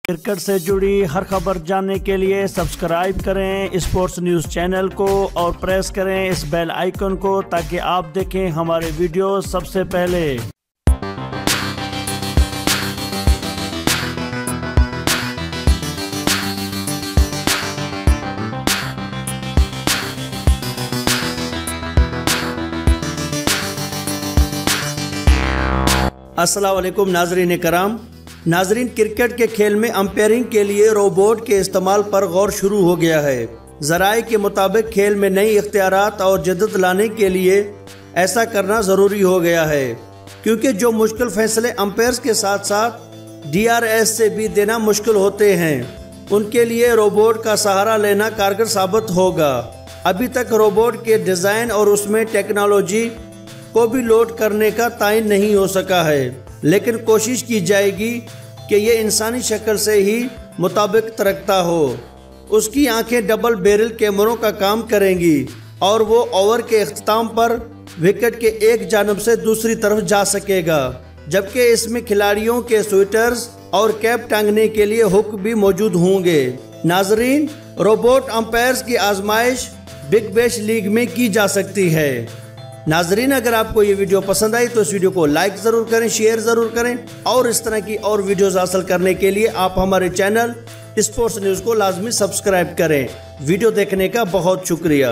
Cricket से जुड़ी हर खबर जानने के लिए सब्सक्राइब करें स्पोर्ट्स न्यूज़ चैनल को और प्रेस करें इस बेल आइकन को ताकि आप देखें हमारे वीडियो सबसे पहले। अस्सलाम वालेकुम नाजरीन कराम। नाजरीन, क्रिकेट के खेल में अंपायरिंग के लिए रोबोट के इस्तेमाल पर गौर शुरू हो गया है। ज़राए के मुताबिक खेल में नई इख्तियारात और जदत लाने के लिए ऐसा करना ज़रूरी हो गया है, क्योंकि जो मुश्किल फैसले अंपायर्स के साथ साथ DRS से भी देना मुश्किल होते हैं, उनके लिए रोबोट का सहारा लेना कारगर साबित होगा। अभी तक रोबोट के डिज़ाइन और उसमें टेक्नोलॉजी को भी लोड करने का तयन नहीं हो सका है, लेकिन कोशिश की जाएगी कि ये इंसानी शक्ल से ही मुताबिक रखता हो। उसकी आंखें डबल बैरल कैमरों का काम करेंगी और वो ओवर के इख्तिताम पर विकेट के एक जानब से दूसरी तरफ जा सकेगा, जबकि इसमें खिलाड़ियों के स्वेटर्स और कैप टांगने के लिए हुक भी मौजूद होंगे। नाजरीन, रोबोट अंपायर्स की आजमाइश बिग बैश लीग में की जा सकती है। नाजरीन, अगर आपको ये वीडियो पसंद आई तो इस वीडियो को लाइक ज़रूर करें, शेयर ज़रूर करें और इस तरह की और वीडियोस हासिल करने के लिए आप हमारे चैनल स्पोर्ट्स न्यूज़ को लाजमी सब्सक्राइब करें। वीडियो देखने का बहुत शुक्रिया।